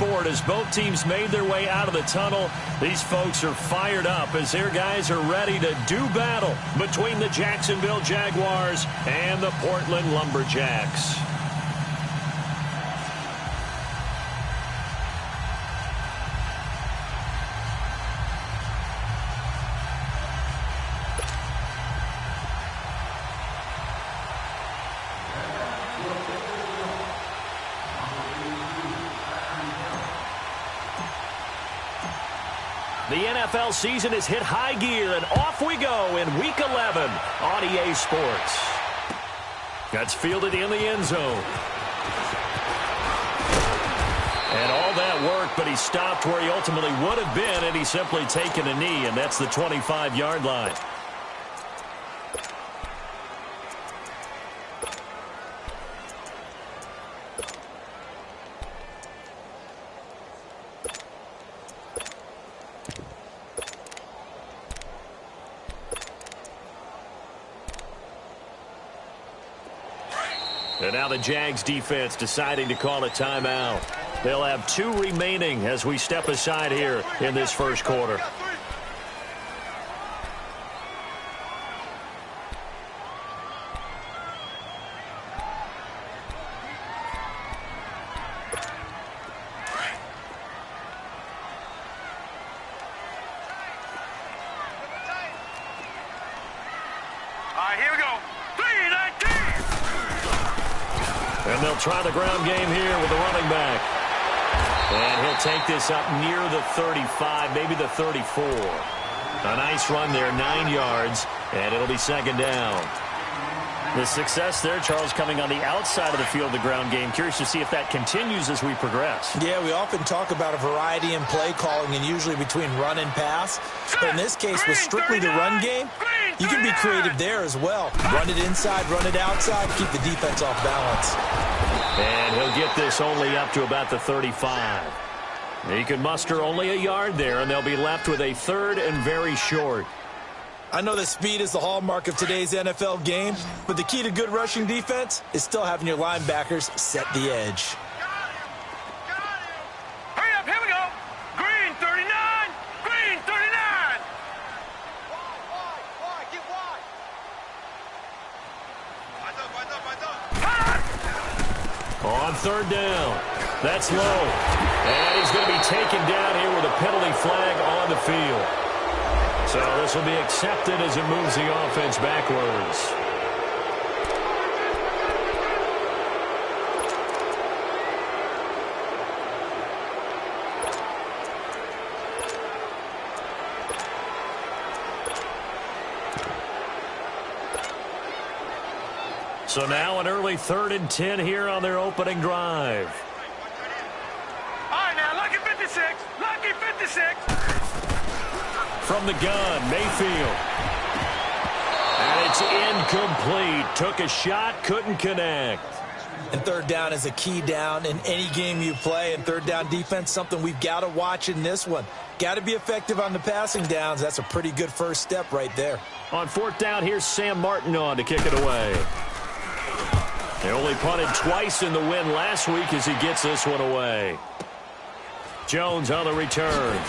sport as both teams made their way out of the tunnel. These folks are fired up as their guys are ready to do battle between the Jacksonville Jaguars and the Portland Lumberjacks. The NFL season has hit high gear, and off we go in Week 11 on EA Sports. That's fielded in the end zone. And all that work, but he stopped where he ultimately would have been, and he's simply taken a knee, and that's the 25-yard line. And now the Jags defense deciding to call a timeout. They'll have 2 remaining as we step aside here in this first quarter. And they'll try the ground game here with the running back. And he'll take this up near the 35, maybe the 34. A nice run there, 9 yards, and it'll be second down. The success there, Charles, coming on the outside of the field, the ground game. Curious to see if that continues as we progress. Yeah, we often talk about a variety in play calling and usually between run and pass. But in this case, with strictly the run game, you can be creative there as well. Run it inside, run it outside, keep the defense off balance. And he'll get this only up to about the 35. He can muster only a yard there, and they'll be left with a third and very short. I know that speed is the hallmark of today's NFL game, but the key to good rushing defense is still having your linebackers set the edge. Hurry up, here we go. Green 39, green 39. Wide, get wide. On third down. That's low. And he's going to be taken down here with a penalty flag on the field. So this will be accepted as it moves the offense backwards. So now an early 3rd and 10 here on their opening drive. All right, now, lucky 56. Lucky 56. From the gun, Mayfield. And it's incomplete. Took a shot, couldn't connect. And third down is a key down in any game you play. And third down defense, something we've got to watch in this one. Got to be effective on the passing downs. That's a pretty good first step right there. On 4th down, here's Sam Martin on to kick it away. They only punted twice in the win last week as he gets this one away. Jones on the return.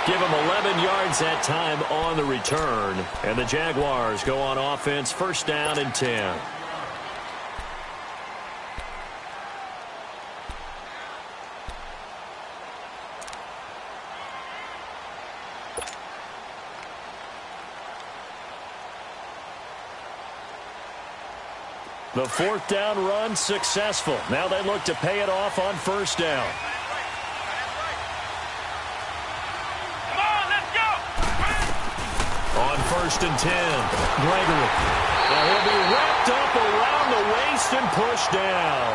Give him 11 yards that time on the return. And the Jaguars go on offense, 1st down and 10. The 4th down run successful. Now they look to pay it off on 1st down. Come on, let's go. On 1st and 10, Gregory. Now he'll be wrapped up around the waist and pushed down.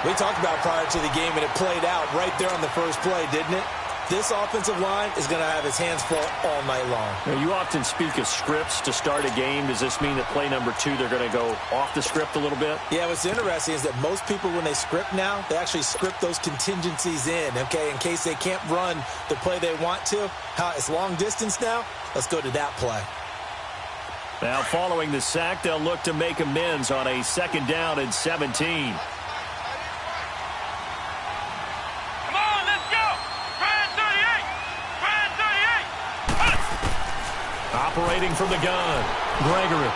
We talked about prior to the game, and it played out right there on the first play, didn't it? This offensive line is going to have his hands full all night long. Now, you often speak of scripts to start a game. Does this mean that play number 2, they're going to go off the script a little bit? Yeah, what's interesting is that most people, when they script now, they actually script those contingencies in, okay, in case they can't run the play they want to. It's long distance now. Let's go to that play. Now, following the sack, they'll look to make amends on a 2nd down and 17. operating from the gun. Gregory.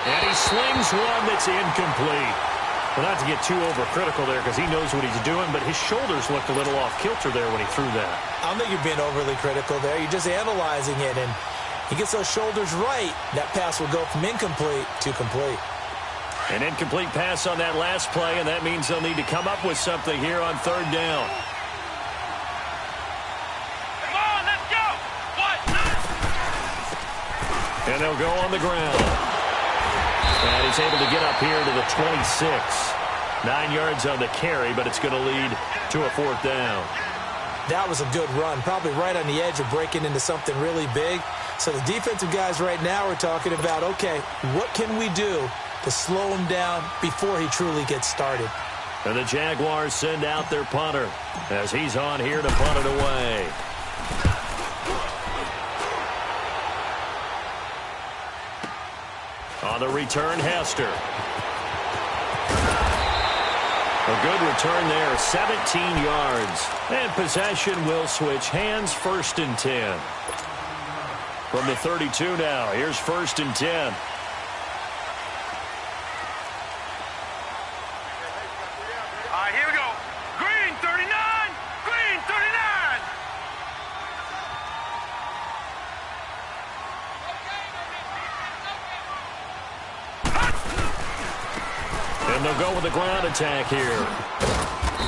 And he slings one that's incomplete. Well, not to get too overcritical there because he knows what he's doing, but his shoulders looked a little off kilter there when he threw that. I don't think you're being overly critical there. You're just analyzing it, and he gets those shoulders right. That pass will go from incomplete to complete. An incomplete pass on that last play, and that means they'll need to come up with something here on third down. Come on, let's go! What? And they'll go on the ground. And he's able to get up here to the 26. 9 yards on the carry, but it's going to lead to a fourth down. That was a good run, probably right on the edge of breaking into something really big. So the defensive guys right now are talking about, okay, what can we do to slow him down before he truly gets started? And the Jaguars send out their punter as he's on here to punt it away. On the return, Hester. A good return there, 17 yards. And possession will switch hands, 1st and 10. From the 32 now, here's 1st and 10. All right, here we go. Green 39, green 39. And they'll go with the ground attack here.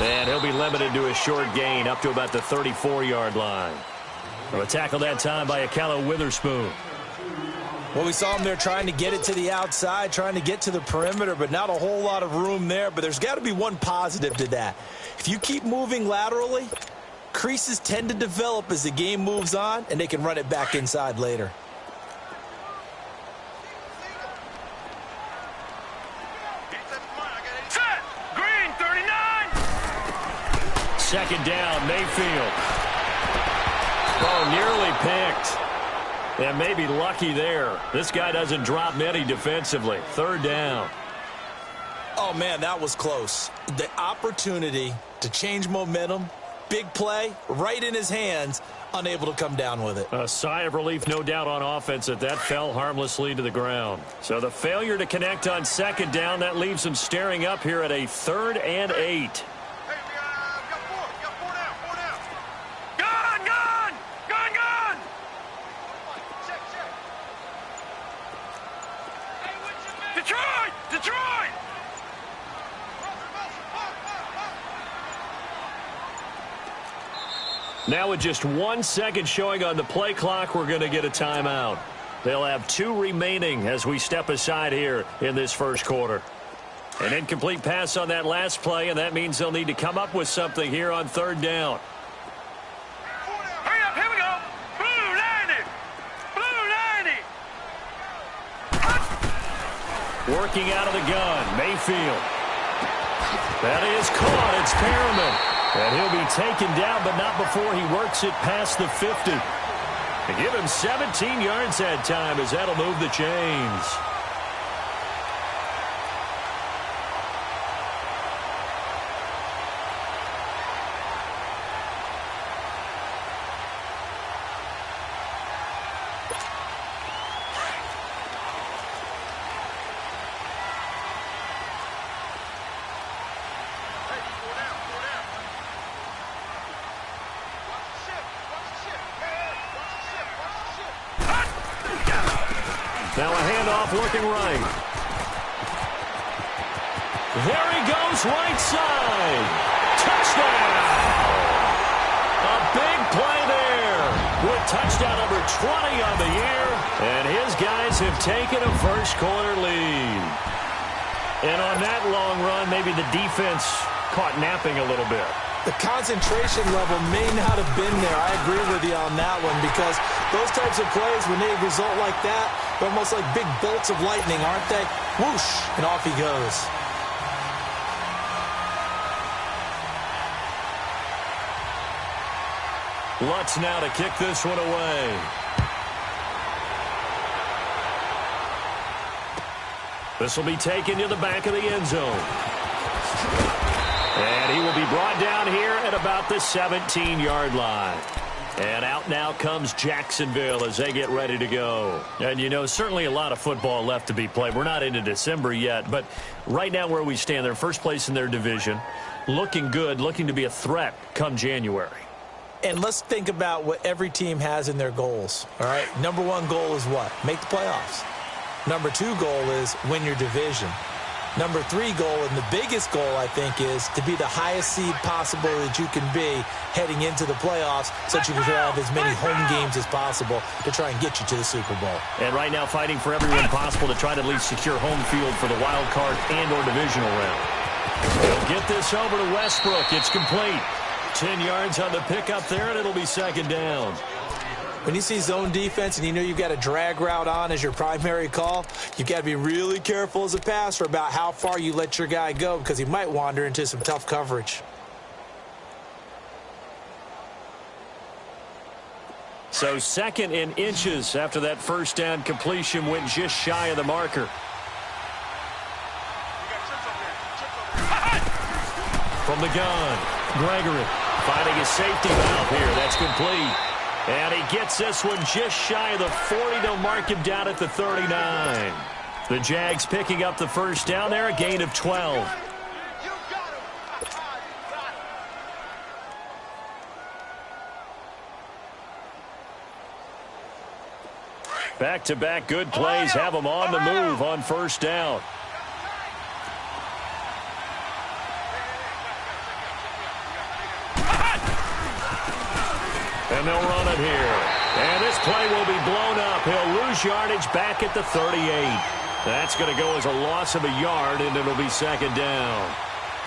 And he'll be limited to a short gain up to about the 34-yard line. A tackle that time by Akala Witherspoon. Well, we saw him there trying to get it to the outside, trying to get to the perimeter, but not a whole lot of room there. But there's got to be one positive to that. If you keep moving laterally, creases tend to develop as the game moves on, and they can run it back inside later. Set, green 39. Second down, Mayfield. Oh, nearly picked. And maybe lucky there. This guy doesn't drop many defensively. Third down. Oh, man, that was close. The opportunity to change momentum, big play, right in his hands, unable to come down with it. A sigh of relief, no doubt, on offense that fell harmlessly to the ground. So the failure to connect on second down, that leaves him staring up here at a 3rd and 8. Detroit! Now with just 1 second showing on the play clock, we're going to get a timeout. They'll have 2 remaining as we step aside here in this first quarter. An incomplete pass on that last play, and that means they'll need to come up with something here on third down. Hurry up, here we go. Blue 90. Blue 90. Working out of the gun, Mayfield. That is caught. It's Perriman. And he'll be taken down, but not before he works it past the 50. To give him 17 yards that time as that'll move the chains. Now a handoff looking right. There he goes, right side. Touchdown! A big play there with touchdown number 20 on the year. And his guys have taken a first quarter lead. And on that long run, maybe the defense caught napping a little bit. The concentration level may not have been there. I agree with you on that one because those types of plays, when they result like that, they're almost like big bolts of lightning, aren't they? Whoosh, and off he goes. Lutz now to kick this one away. This will be taken to the back of the end zone. And he will be brought down here at about the 17-yard line. And out now comes Jacksonville as they get ready to go. And, you know, certainly a lot of football left to be played. We're not into December yet, but right now where we stand, they're first place in their division, looking good, looking to be a threat come January. And let's think about what every team has in their goals, all right? Number one goal is what? Make the playoffs. Number two goal is win your division. Number three goal, and the biggest goal, I think, is to be the highest seed possible that you can be heading into the playoffs so that you can have as many home games as possible to try and get you to the Super Bowl. And right now fighting for everyone possible to try to at least secure home field for the wild card and or divisional round. They'll get this over to Westbrook. It's complete. 10 yards on the pickup there, and it'll be second down. When you see zone defense and you know you've got a drag route on as your primary call, you've got to be really careful as a passer about how far you let your guy go because he might wander into some tough coverage. So second in inches after that first down completion went just shy of the marker. From the gun, Gregory finding a safety valve here. That's complete. And he gets this one just shy of the 40 to mark him down at the 39. The Jags picking up the first down there, a gain of 12. Back-to-back good plays have them on the move on first down. And they'll run it here. And this play will be blown up. He'll lose yardage back at the 38. That's going to go as a loss of a yard, and it'll be second down.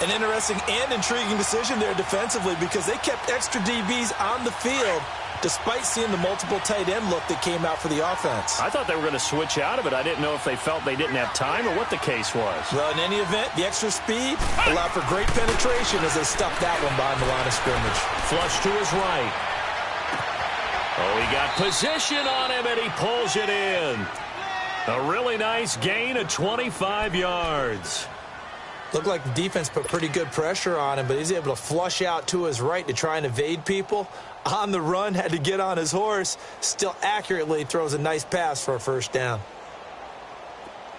An interesting and intriguing decision there defensively because they kept extra DBs on the field despite seeing the multiple tight end look that came out for the offense. I thought they were going to switch out of it. I didn't know if they felt they didn't have time or what the case was. Well, in any event, the extra speed allowed for great penetration as they stuffed that one behind the line of scrimmage. Flush to his right. Oh, he got position on him, and he pulls it in. A really nice gain of 25 yards. Looked like the defense put pretty good pressure on him, but he's able to flush out to his right to try and evade people. On the run, had to get on his horse. Still accurately throws a nice pass for a first down.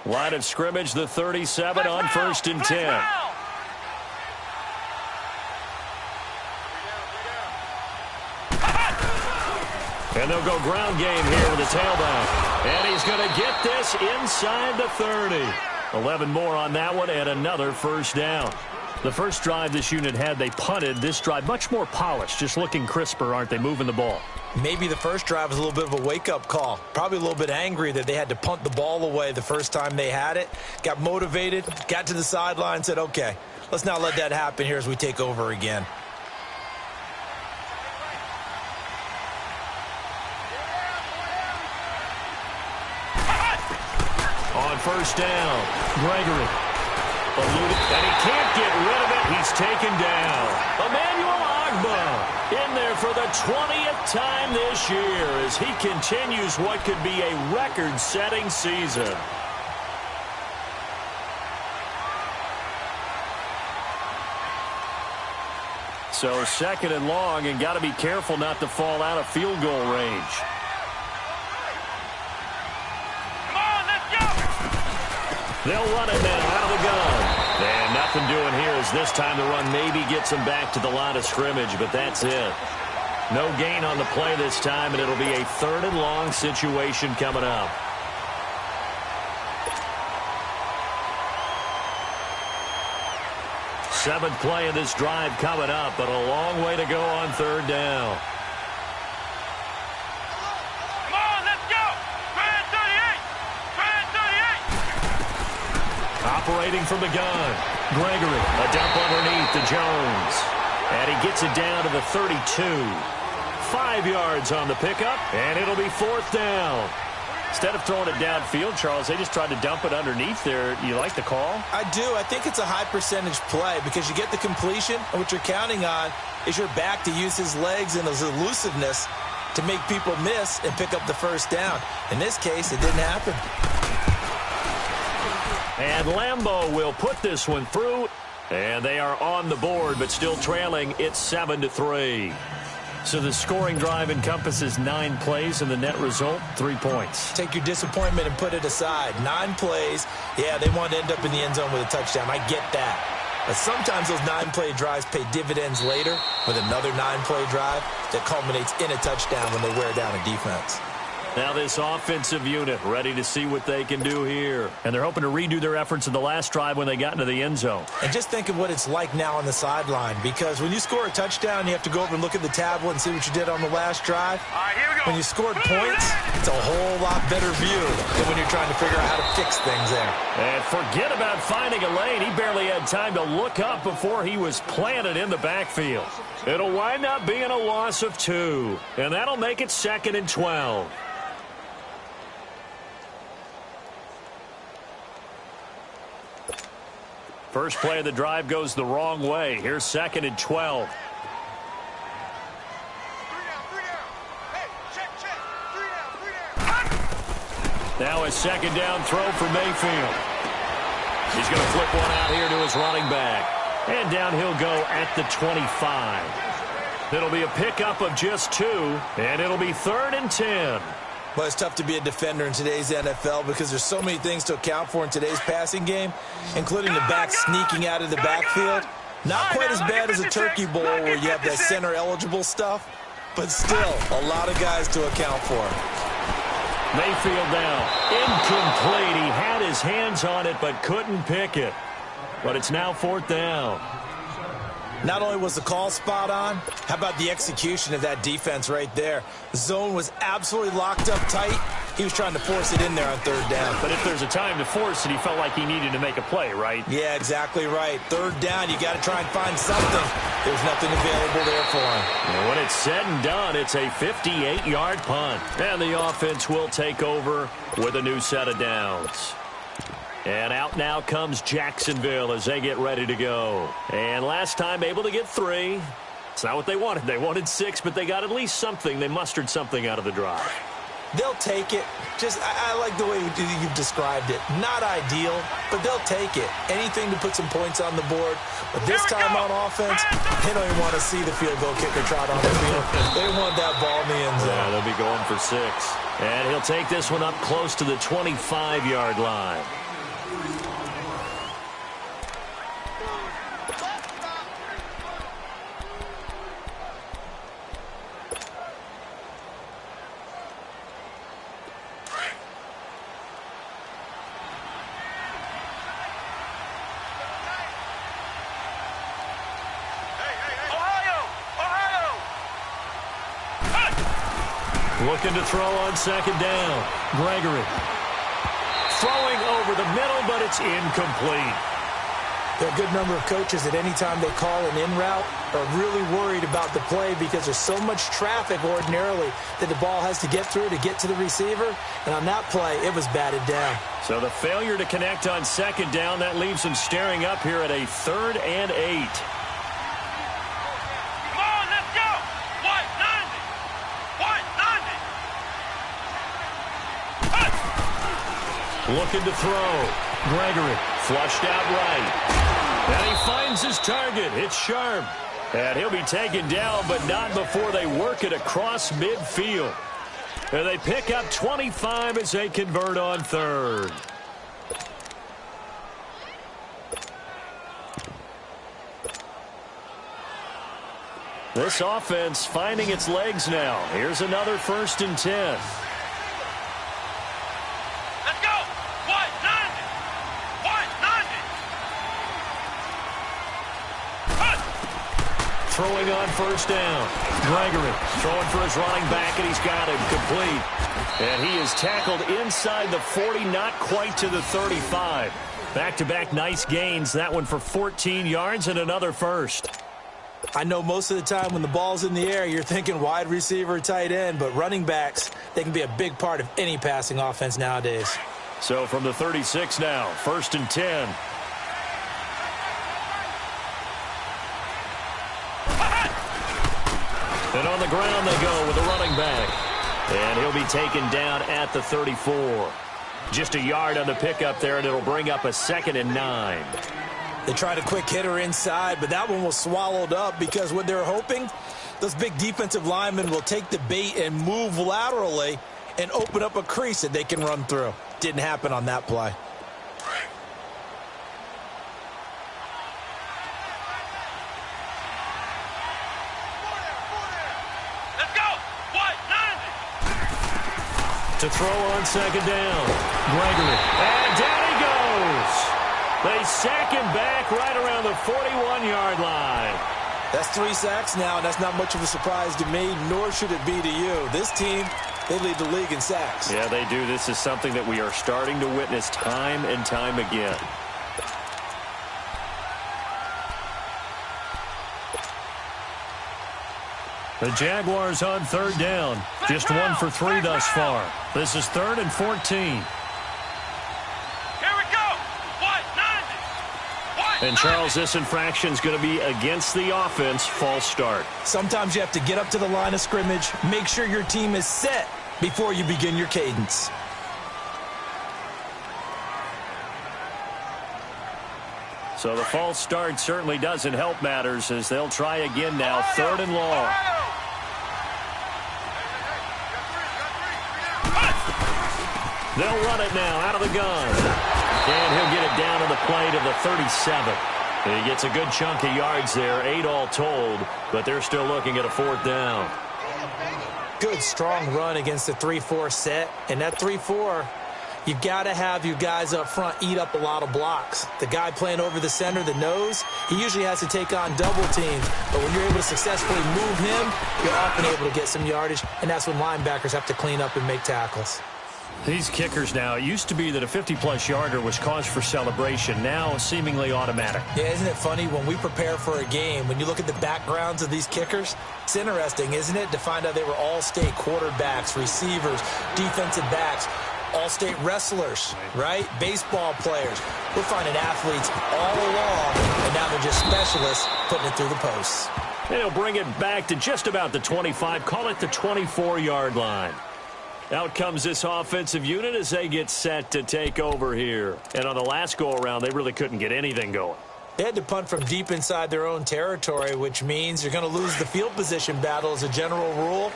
Line of scrimmage, the 37 on first and 10. And they'll go ground game here with the tailback. And he's going to get this inside the 30. 11 more on that one and another first down. The first drive this unit had, they punted. This drive, much more polished, just looking crisper, aren't they, moving the ball? Maybe the first drive was a little bit of a wake-up call. Probably a little bit angry that they had to punt the ball away the first time they had it. Got motivated, got to the sideline, said, okay, let's not let that happen here as we take over again. On first down, Gregory. And he can't get rid of it. He's taken down. Emmanuel Agba in there for the 20th time this year as he continues what could be a record-setting season. So second and long, and got to be careful not to fall out of field goal range. They'll run it now out of the gun. And nothing doing here as this time the run maybe gets them back to the line of scrimmage, but that's it. No gain on the play this time, and it'll be a third and long situation coming up. Seventh play of this drive coming up, but a long way to go on third down. Operating from the gun, Gregory, a dump underneath to Jones. And he gets it down to the 32. 5 yards on the pickup, and it'll be fourth down. Instead of throwing it downfield, Charles, they just tried to dump it underneath there. You like the call? I do. I think it's a high percentage play because you get the completion, and what you're counting on is your back to use his legs and his elusiveness to make people miss and pick up the first down. In this case, it didn't happen. And Lambeau will put this one through. And they are on the board, but still trailing. It's 7-3. So the scoring drive encompasses 9 plays, and the net result, 3 points. Take your disappointment and put it aside. 9 plays. Yeah, they want to end up in the end zone with a touchdown. I get that. But sometimes those 9-play drives pay dividends later with another 9-play drive that culminates in a touchdown when they wear down a defense. Now this offensive unit ready to see what they can do here. And they're hoping to redo their efforts in the last drive when they got into the end zone. And just think of what it's like now on the sideline, because when you score a touchdown, you have to go over and look at the tablet and see what you did on the last drive. All right, here we go. When you scored points, it's a whole lot better view than when you're trying to figure out how to fix things there. And forget about finding a lane. He barely had time to look up before he was planted in the backfield. It'll wind up being a loss of 2. And that'll make it 2nd and 12. First play of the drive goes the wrong way. Here's 2nd and 12. 3 down. Hey, check. 3 down. Now a 2nd down throw for Mayfield. He's going to flip one out here to his running back. And down he'll go at the 25. It'll be a pickup of just 2, and it'll be 3rd and 10. Well, it's tough to be a defender in today's NFL because there's so many things to account for in today's passing game, including the back sneaking out of the backfield. Not quite as bad as a turkey bowl where you have that center-eligible stuff, but still a lot of guys to account for. Mayfield now. Incomplete. He had his hands on it but couldn't pick it. But it's now 4th down. Not only was the call spot on, how about the execution of that defense right there? The zone was absolutely locked up tight. He was trying to force it in there on 3rd down. But if there's a time to force it, he felt like he needed to make a play, right? Yeah, exactly right. 3rd down, you got to try and find something. There's nothing available there for him. And when it's said and done, it's a 58-yard punt. And the offense will take over with a new set of downs. And out now comes Jacksonville as they get ready to go. And last time able to get 3. It's not what they wanted. They wanted 6, but they got at least something. They mustered something out of the drive. They'll take it. I like the way you've described it. Not ideal, but they'll take it. Anything to put some points on the board. But this time on offense, they don't even want to see the field goal kicker trot on the field. They want that ball in the end zone. Yeah, they'll be going for 6. And he'll take this one up close to the 25-yard line. Looking to throw on 2nd down. Gregory. Throwing over the middle, but it's incomplete. There are a good number of coaches at any time they call an in route are really worried about the play because there's so much traffic ordinarily that the ball has to get through to get to the receiver. And on that play, it was batted down. So the failure to connect on 2nd down, that leaves them staring up here at a 3rd and 8. Looking to throw. Gregory flushed out right. And he finds his target. It's Sharp. And he'll be taken down, but not before they work it across midfield. And they pick up 25 as they convert on 3rd. This offense finding its legs now. Here's another 1st and 10. Throwing on 1st down. Gregory throwing for his running back, and he's got him complete. And he is tackled inside the 40, not quite to the 35. Back-to-back nice gains. That one for 14 yards and another 1st. I know most of the time when the ball's in the air, you're thinking wide receiver, tight end, but running backs, they can be a big part of any passing offense nowadays. So from the 36 now, 1st and 10. And on the ground they go with the running back. And he'll be taken down at the 34. Just a yard on the pickup there, and it'll bring up a 2nd and 9. They tried a quick hitter inside, but that one was swallowed up because what they're hoping Those big defensive linemen will take the bait and move laterally and open up a crease that they can run through. Didn't happen on that play. Let's go. What? 90. To throw on second down. Gregory. And down he goes. They sack him back right around the 41-yard line. That's 3 sacks now, and that's not much of a surprise to me, nor should it be to you. This team, they lead the league in sacks. Yeah, they do. This is something that we are starting to witness time and time again. The Jaguars on third down. Just 1 for 3 thus far. This is 3rd and 14. And, Charles, this infraction's going to be against the offense. False start. Sometimes you have to get up to the line of scrimmage, make sure your team is set before you begin your cadence. So the false start certainly doesn't help matters as they'll try again now. 3rd and long. They'll run it now out of the gun. And he'll get it down to the play to the 37. He gets a good chunk of yards there, 8 all told, but they're still looking at a 4th down. Good, strong run against the 3-4 set. And that 3-4, you've got to have your guys up front eat up a lot of blocks. The guy playing over the center, the nose, he usually has to take on double teams. But when you're able to successfully move him, you're often able to get some yardage, and that's when linebackers have to clean up and make tackles. These kickers now, it used to be that a 50-plus yarder was cause for celebration. Now, seemingly automatic. Yeah, isn't it funny when we prepare for a game, when you look at the backgrounds of these kickers, it's interesting, isn't it, to find out they were all-state quarterbacks, receivers, defensive backs, all-state wrestlers, right? Baseball players. We're finding athletes all along, and now they're just specialists putting it through the posts. And he'll bring it back to just about the 25, call it the 24-yard line. Out comes this offensive unit as they get set to take over here. And on the last go-around, they really couldn't get anything going. They had to punt from deep inside their own territory, which means you're going to lose the field position battle as a general rule.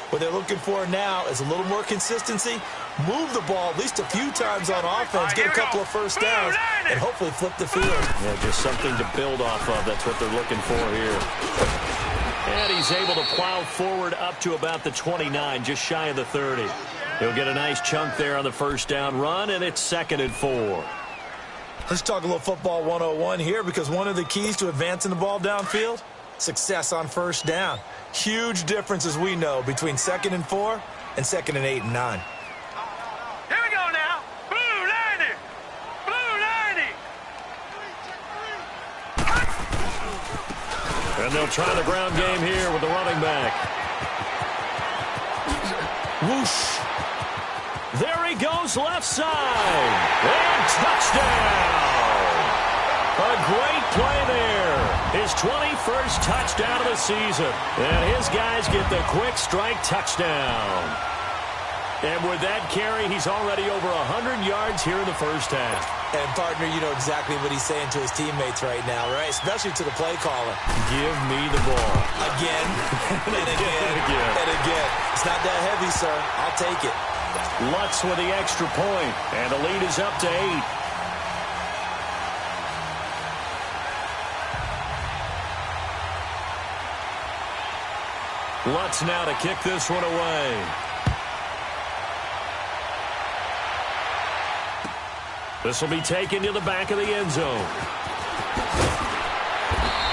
What they're looking for now is a little more consistency, move the ball at least a few times on offense, get a couple of first downs, and hopefully flip the field. Yeah, just something to build off of. That's what they're looking for here. And he's able to plow forward up to about the 29, just shy of the 30. He'll get a nice chunk there on the first down run, and it's 2nd and 4. Let's talk a little football 101 here, because one of the keys to advancing the ball downfield, success on first down. Huge difference, as we know, between 2nd and 4 and 2nd and 8 and 9. Here we go now. Blue 90. Blue 90. And they'll try the ground game here with the running back. Whoosh. There he goes left side. And touchdown. A great play there. His 21st touchdown of the season. And his guys get the quick strike touchdown. And with that carry, he's already over 100 yards here in the first half. And, partner, you know exactly what he's saying to his teammates right now, right? Especially to the play caller. Give me the ball. Again, and again, and again. It's not that heavy, sir. I'll take it. Lutz with the extra point, and the lead is up to 8. Lutz now to kick this one away. This will be taken to the back of the end zone.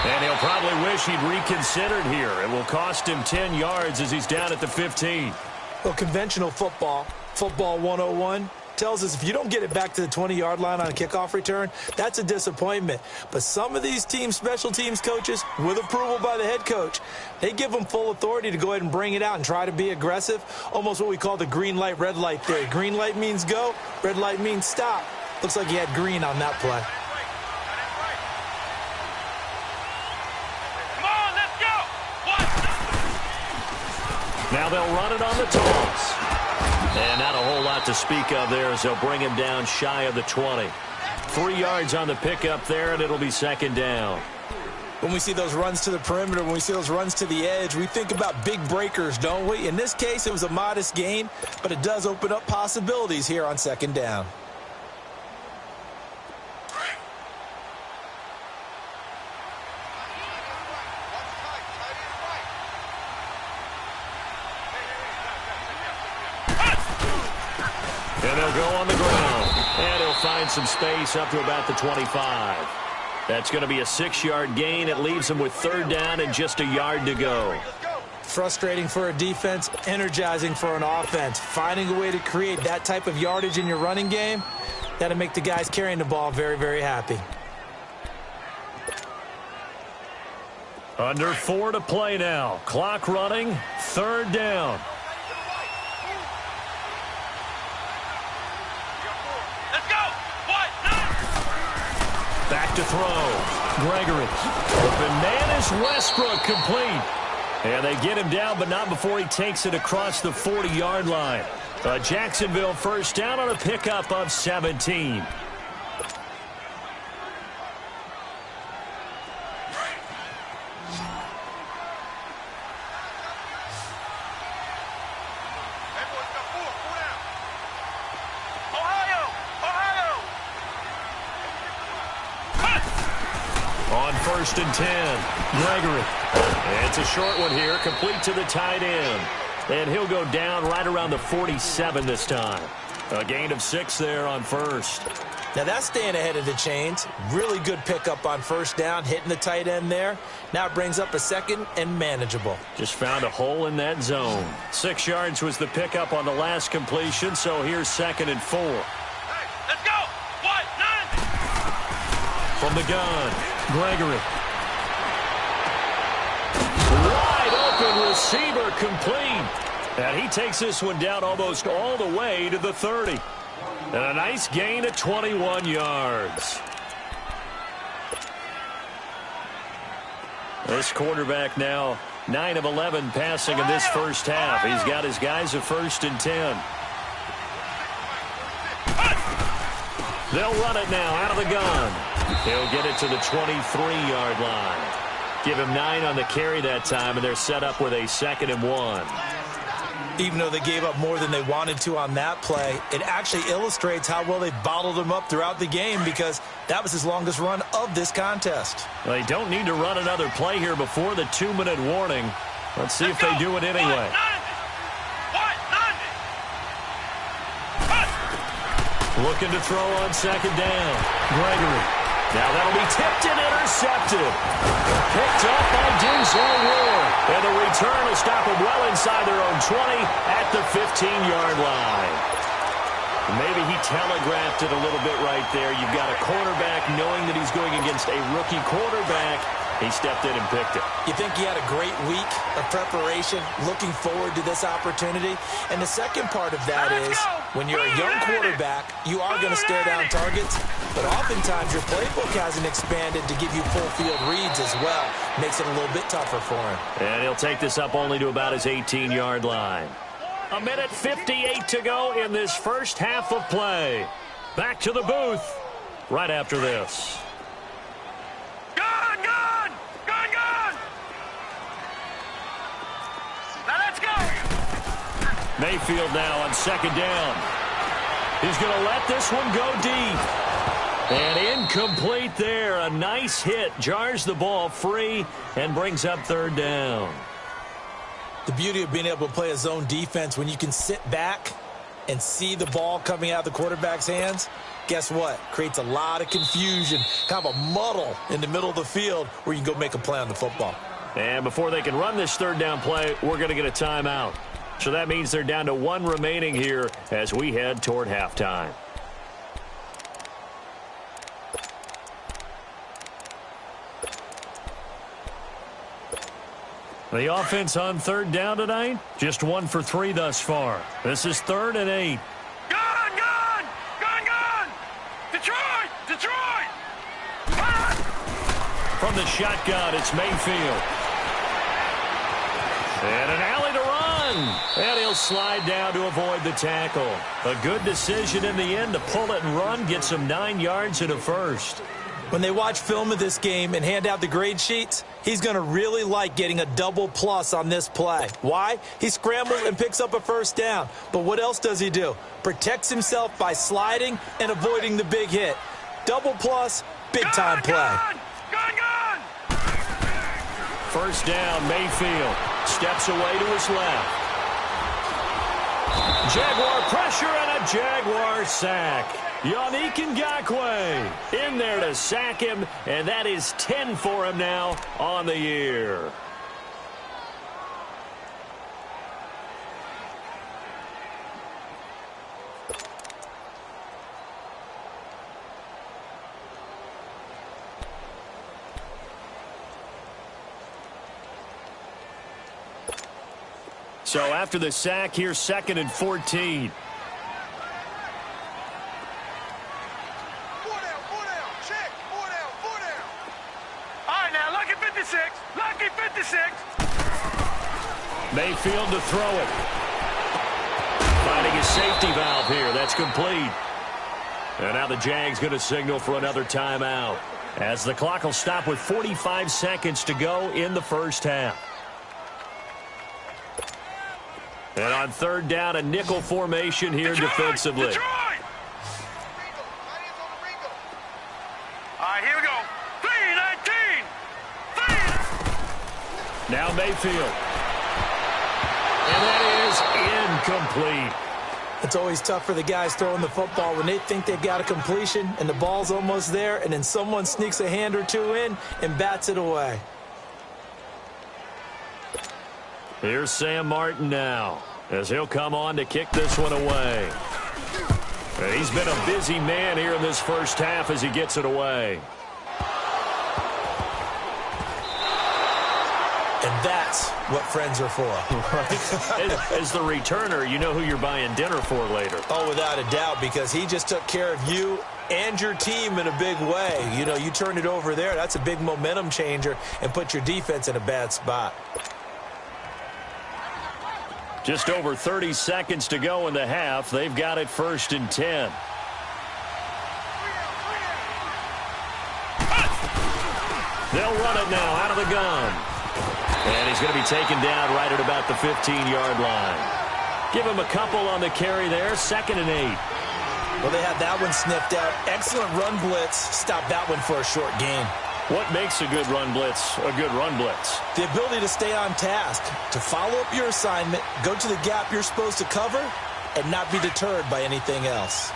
And he'll probably wish he'd reconsidered here. It will cost him 10 yards as he's down at the 15. Well, conventional football 101, tells us if you don't get it back to the 20-yard line on a kickoff return, that's a disappointment. But some of these team special teams coaches, with approval by the head coach, they give them full authority to go ahead and bring it out and try to be aggressive, almost what we call the green light, red light theory. Green light means go, red light means stop. Looks like he had green on that play. Come on, let's go. Now they'll run it on the toss. And not a whole lot to speak of there as they'll bring him down shy of the 20. 3 yards on the pickup there, and it'll be 2nd down. When we see those runs to the perimeter, when we see those runs to the edge, we think about big breakers, don't we? In this case, it was a modest gain, but it does open up possibilities here on second down. And they'll go on the ground. And he'll find some space up to about the 25. That's going to be a 6-yard gain. It leaves him with third down and just a yard to go. Frustrating for a defense, energizing for an offense. Finding a way to create that type of yardage in your running game, that'll make the guys carrying the ball very, very happy. Under 4 to play now. Clock running. Third down. Back to throw. Gregory. Open man is Westbrook, complete. And they get him down, but not before he takes it across the 40-yard line. Jacksonville first down on a pickup of 17. On first and 10, Gregory. It's a short one here, complete to the tight end. And he'll go down right around the 47 this time. A gain of 6 there on first. Now that's staying ahead of the chains. Really good pickup on first down, hitting the tight end there. Now it brings up a second and manageable. Just found a hole in that zone. 6 yards was the pickup on the last completion, so here's second and 4. Hey, let's go! What? 9! From the gun, Gregory. Wide open receiver, complete. And he takes this one down almost all the way to the 30. And a nice gain of 21 yards. This quarterback now 9 of 11 passing in this first half. He's got his guys at first and 10. They'll run it now out of the gun. He'll get it to the 23-yard line. Give him 9 on the carry that time, and they're set up with a 2nd and 1. Even though they gave up more than they wanted to on that play, it actually illustrates how well they bottled them up throughout the game, because that was his longest run of this contest. They don't need to run another play here before the 2-minute warning. Let's see if they do it anyway. Looking to throw on second down. Gregory. Now that'll be tipped and intercepted. Picked up by Denzel Ward. And the return will stop them well inside their own 20 at the 15-yard line. Maybe he telegraphed it a little bit right there. You've got a quarterback knowing that he's going against a rookie quarterback. He stepped in and picked it. You think he had a great week of preparation, looking forward to this opportunity? And the second part of that is, when you're a young quarterback, you are going to stare down targets, but oftentimes your playbook hasn't expanded to give you full field reads as well. Makes it a little bit tougher for him. And he'll take this up only to about his 18-yard line. 1:58 to go in this first half of play. Back to the booth right after this. Mayfield now on second down. He's going to let this one go deep. And incomplete there. A nice hit. Jars the ball free and brings up third down. The beauty of being able to play a zone defense, when you can sit back and see the ball coming out of the quarterback's hands, guess what? Creates a lot of confusion, kind of a muddle in the middle of the field where you can go make a play on the football. And before they can run this third down play, we're going to get a timeout. So that means they're down to 1 remaining here as we head toward halftime. The offense on third down tonight, just 1 for 3 thus far. This is 3rd and 8. Gun! Detroit! From the shotgun, it's Mayfield. And an alley to run. And he'll slide down to avoid the tackle. A good decision in the end to pull it and run, get some 9 yards and a first. When they watch film of this game and hand out the grade sheets, he's going to really like getting a double plus on this play. Why? He scrambles and picks up a first down. But what else does he do? Protects himself by sliding and avoiding the big hit. Double plus, big-time play. Gone! First down, Mayfield. Steps away to his left. Jaguar pressure and a Jaguar sack. Yannick Ngakoue in there to sack him, and that is 10 for him now on the year. So after the sack, here's 2nd and 14. Lucky 56. Mayfield to throw it. Finding a safety valve here. That's complete. And now the Jags going to signal for another timeout, as the clock will stop with 45 seconds to go in the first half. And on 3rd down, a nickel formation here defensively. Detroit! All right, here we go. 3-19. Now Mayfield. And that is incomplete. It's always tough for the guys throwing the football when they think they've got a completion and the ball's almost there, and then someone sneaks a hand or two in and bats it away. Here's Sam Martin now, as he'll come on to kick this one away. And he's been a busy man here in this first half as he gets it away. And that's what friends are for. As the returner, you know who you're buying dinner for later. Oh, without a doubt, because he just took care of you and your team in a big way. You know, you turn it over there, that's a big momentum changer, and put your defense in a bad spot. Just over 30 seconds to go in the half. They've got it 1st and 10. They'll run it now out of the gun. And he's going to be taken down right at about the 15-yard line. Give him a couple on the carry there. 2nd and 8. Well, they had that one sniffed out. Excellent run blitz. Stop that one for a short gain. What makes a good run blitz a good run blitz? The ability to stay on task, to follow up your assignment, go to the gap you're supposed to cover, and not be deterred by anything else.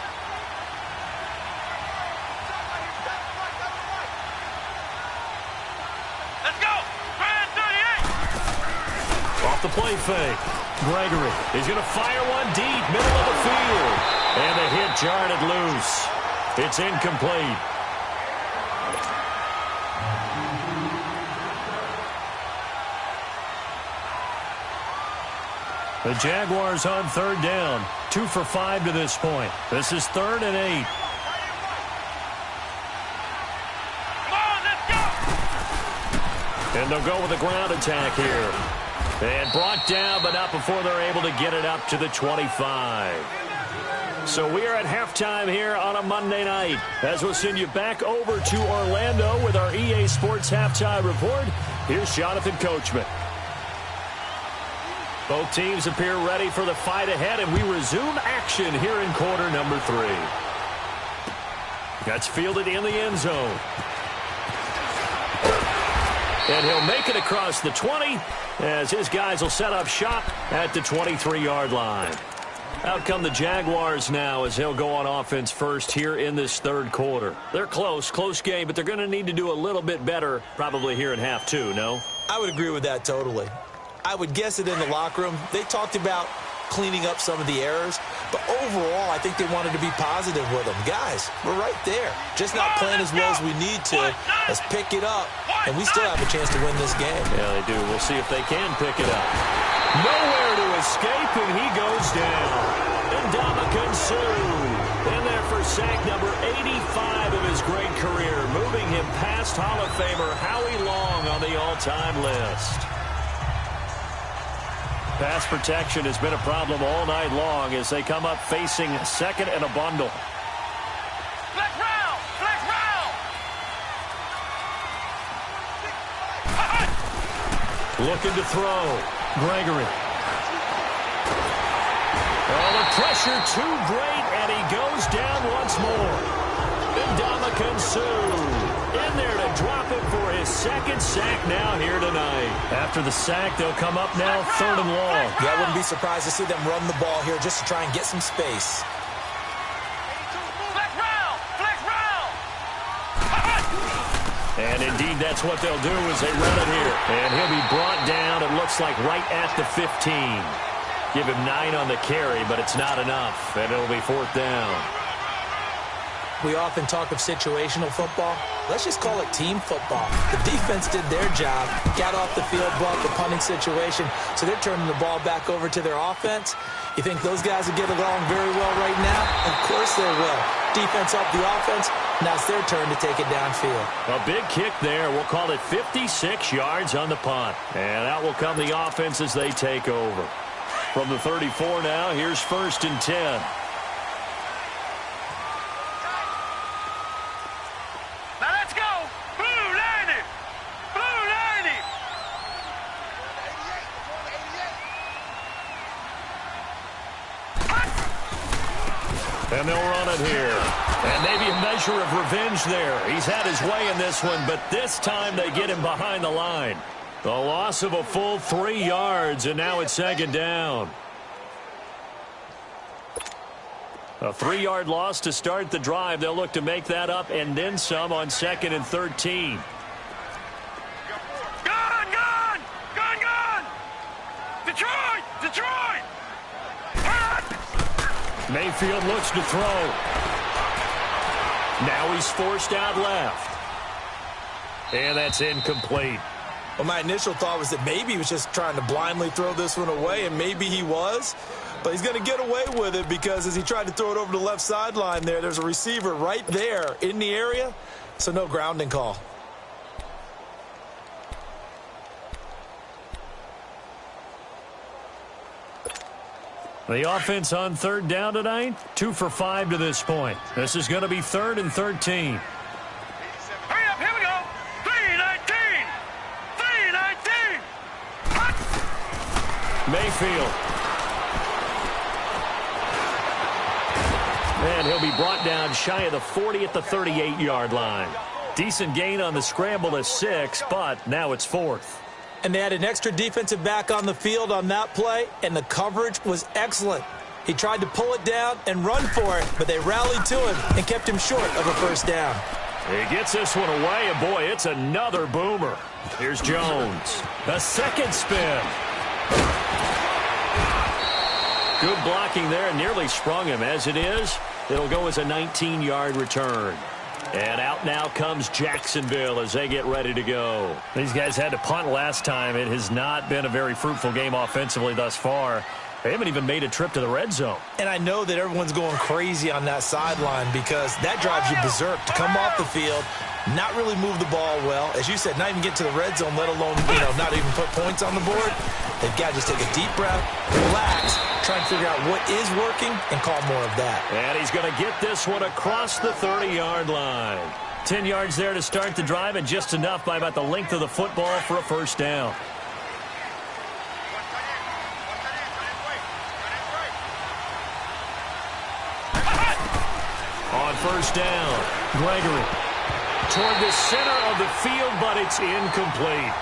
Let's go. Grand 38. Off the play fake. Gregory is going to fire one deep, middle of the field. And the hit jarred it loose. It's incomplete. The Jaguars on 3rd down. 2 for 5 to this point. This is 3rd and 8. Come on, let's go. And they'll go with a ground attack here. And brought down, but not before they're able to get it up to the 25. So we are at halftime here on a Monday night, as we'll send you back over to Orlando with our EA Sports Halftime Report. Here's Jonathan Coachman. Both teams appear ready for the fight ahead, and we resume action here in quarter number 3. That's fielded in the end zone. And he'll make it across the 20 as his guys will set up shop at the 23-yard line. Out come the Jaguars now as they'll go on offense first here in this 3rd quarter. They're close game, but they're going to need to do a little bit better probably here in half 2, no? I would agree with that totally. I would guess it in the locker room. They talked about cleaning up some of the errors, but overall, I think they wanted to be positive with them. Guys, we're right there. Just not playing as well as we need to. Let's pick it up, and we still have a chance to win this game. Yeah, they do. We'll see if they can pick it up. Nowhere to escape, and he goes down. Ndamukong Suh in there for sack number 85 of his great career, moving him past Hall of Famer Howie Long on the all-time list. Pass protection has been a problem all night long as they come up facing 2nd and a bundle. Flex round. Looking to throw. Gregory. Oh, the pressure too great, and he goes down once more. Ndamukong Suh in there to drop it for his second sack now here tonight. After the sack, they'll come up now 3rd and long. Yeah, I wouldn't be surprised to see them run the ball here just to try and get some space. And indeed, that's what they'll do as they run it here. And he'll be brought down, it looks like, right at the 15. Give him 9 on the carry, but it's not enough. And it'll be 4th down. We often talk of situational football. Let's just call it team football. The defense did their job, got off the field, brought the punting situation, so they're turning the ball back over to their offense. You think those guys will get along very well right now? Of course they will. Defense helped the offense. Now it's their turn to take it downfield. A big kick there. We'll call it 56 yards on the punt. And out will come the offense as they take over. From the 34 now, here's 1st and 10. And they'll run it here. And maybe a measure of revenge there. He's had his way in this one, but this time they get him behind the line. The loss of a full 3 yards, and now it's 2nd down. A 3-yard loss to start the drive. They'll look to make that up and then some on 2nd and 13. Gone! Detroit! Mayfield looks to throw. Now he's forced out left. And that's incomplete. Well, my initial thought was that maybe he was just trying to blindly throw this one away, and maybe he was. But he's going to get away with it because as he tried to throw it over the left sideline there's a receiver right there in the area, so no grounding call. The offense on 3rd down tonight, 2 for 5 to this point. This is going to be 3rd and 13. Hurry up, here we go. 3-19. Mayfield. And he'll be brought down shy of the 40 at the 38-yard line. Decent gain on the scramble at 6, but now it's 4th. And they had an extra defensive back on the field on that play, and the coverage was excellent. He tried to pull it down and run for it, but they rallied to him and kept him short of a 1st down. He gets this one away, and boy, it's another boomer. Here's Jones. A 2nd spin. Good blocking there, nearly sprung him. As it is, it'll go as a 19-yard return. And out now comes Jacksonville as they get ready to go. These guys had to punt last time. It has not been a very fruitful game offensively thus far. They haven't even made a trip to the red zone. And I know that everyone's going crazy on that sideline because that drives you berserk to come off the field, not really move the ball well. As you said, not even get to the red zone, let alone, not even put points on the board. They've got to just take a deep breath, relax, try and figure out what is working and call more of that. And he's going to get this one across the 30-yard line. 10 yards there to start the drive, and just enough by about the length of the football for a 1st down. On 1st down, Gregory toward the center of the field, but it's incomplete.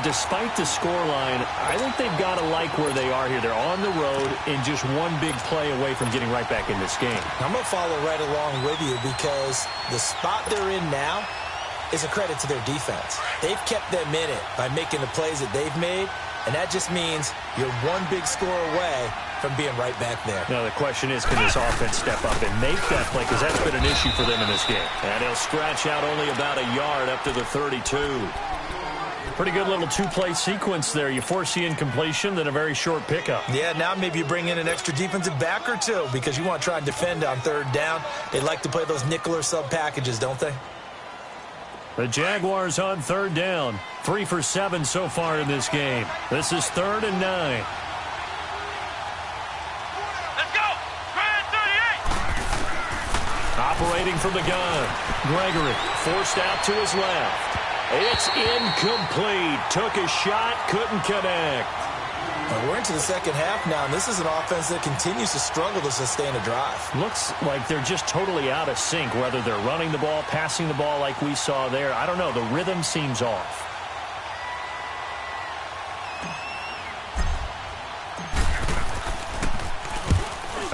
Despite the scoreline, I think they've got to like where they are here. They're on the road and just one big play away from getting right back in this game. I'm going to follow right along with you because the spot they're in now is a credit to their defense. They've kept them in it by making the plays that they've made, and that just means you're one big score away from being right back there. Now the question is, can this offense step up and make that play? Because that's been an issue for them in this game. And he'll scratch out only about a yard up to the 32. Pretty good little 2-play sequence there. You force the incompletion, then a very short pickup. Yeah, now maybe you bring in an extra defensive back or two because you want to try and defend on 3rd down. They like to play those nickel or sub packages, don't they? The Jaguars on 3rd down. 3 for 7 so far in this game. This is 3rd and 9. Let's go! 38! Operating from the gun. Gregory forced out to his left. It's incomplete. Took a shot, couldn't connect. We're into the second half now, and this is an offense that continues to struggle to sustain a drive. Looks like they're just totally out of sync, whether they're running the ball, passing the ball like we saw there. I don't know. The rhythm seems off.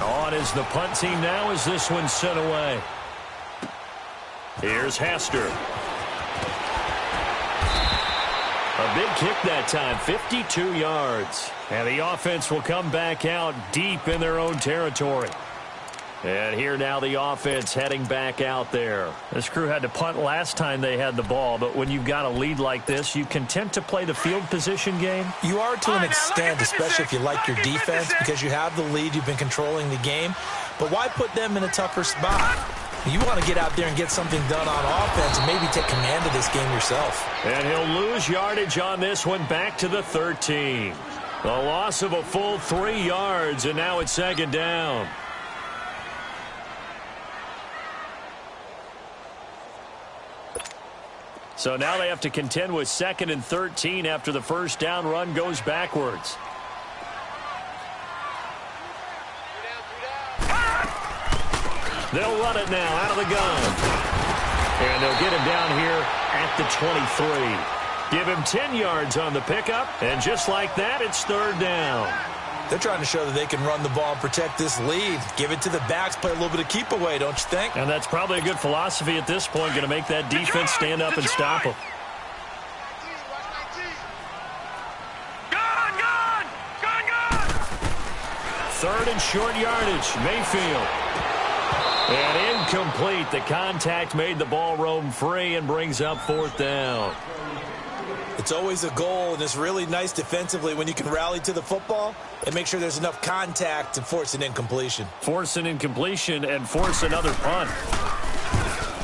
On is the punt team now as this one's sent away. Here's Hester. A big kick that time, 52 yards. And the offense will come back out deep in their own territory. And here now the offense heading back out there. This crew had to punt last time they had the ball, but when you've got a lead like this, you content to play the field position game? You are to an extent, especially if you like your defense, because you have the lead, you've been controlling the game. But why put them in a tougher spot? You want to get out there and get something done on offense and maybe take command of this game yourself. And he'll lose yardage on this one back to the 13. The loss of a full 3 yards, and now it's second down. So now they have to contend with 2nd and 13 after the first down run goes backwards. They'll run it now out of the gun. And they'll get him down here at the 23. Give him 10 yards on the pickup, and just like that, it's third down. They're trying to show that they can run the ball and protect this lead. Give it to the backs, play a little bit of keep away, don't you think? And that's probably a good philosophy at this point, going to make that defense stand up and stop them. Third and short yardage, Mayfield. And incomplete. The contact made the ball roam free and brings up fourth down. It's always a goal, and it's really nice defensively when you can rally to the football and make sure there's enough contact to force an incompletion. Force an incompletion and force another punt.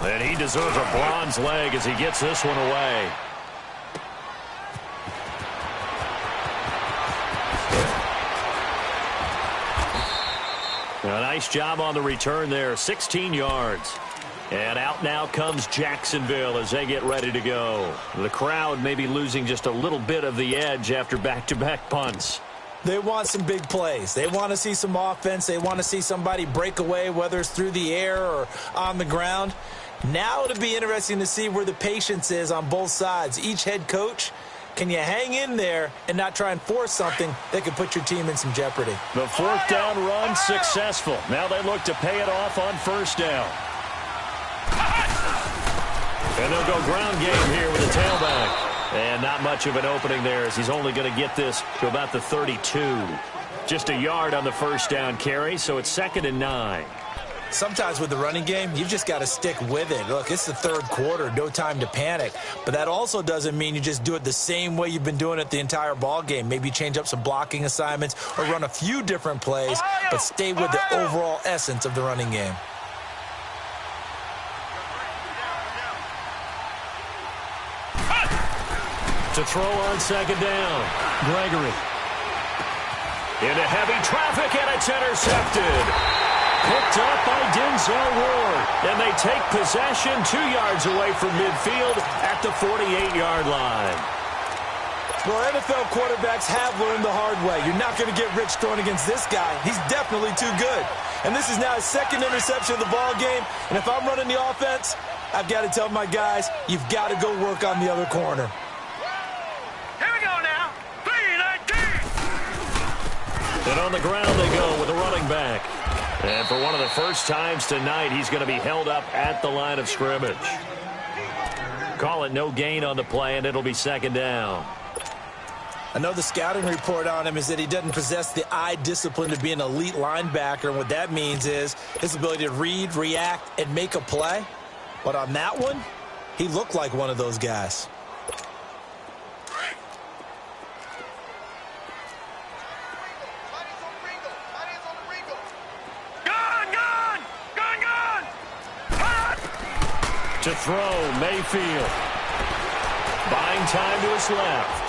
And he deserves a bronze leg as he gets this one away. A nice job on the return there, 16 yards. And out now comes Jacksonville as they get ready to go. The crowd may be losing just a little bit of the edge after back-to-back punts. They want some big plays. They want to see some offense. They want to see somebody break away, whether it's through the air or on the ground. Now it'll be interesting to see where the patience is on both sides. Each head coach, can you hang in there and not try and force something that could put your team in some jeopardy? The fourth down run successful. Now they look to pay it off on first down. And they'll go ground game here with the tailback. And not much of an opening there as he's only going to get this to about the 32. Just a yard on the first down carry, so it's 2nd and 9. Sometimes with the running game, you've just got to stick with it. Look, it's the third quarter, no time to panic. But that also doesn't mean you just do it the same way you've been doing it the entire ball game. Maybe change up some blocking assignments or run a few different plays, but stay with the overall essence of the running game. To throw on second down, Gregory. Into heavy traffic, and it's intercepted. Picked up by Denzel Ward. And they take possession 2 yards away from midfield at the 48-yard line. Well, NFL quarterbacks have learned the hard way. You're not going to get rich throwing against this guy. He's definitely too good. And this is now his second interception of the ball game. And if I'm running the offense, I've got to tell my guys, you've got to go work on the other corner. And on the ground they go with a running back. And for one of the first times tonight, he's going to be held up at the line of scrimmage. Call it no gain on the play, and it'll be second down. I know the scouting report on him is that he doesn't possess the eye discipline to be an elite linebacker. And what that means is his ability to read, react, and make a play. But on that one, he looked like one of those guys. To throw, Mayfield. Buying time to his left.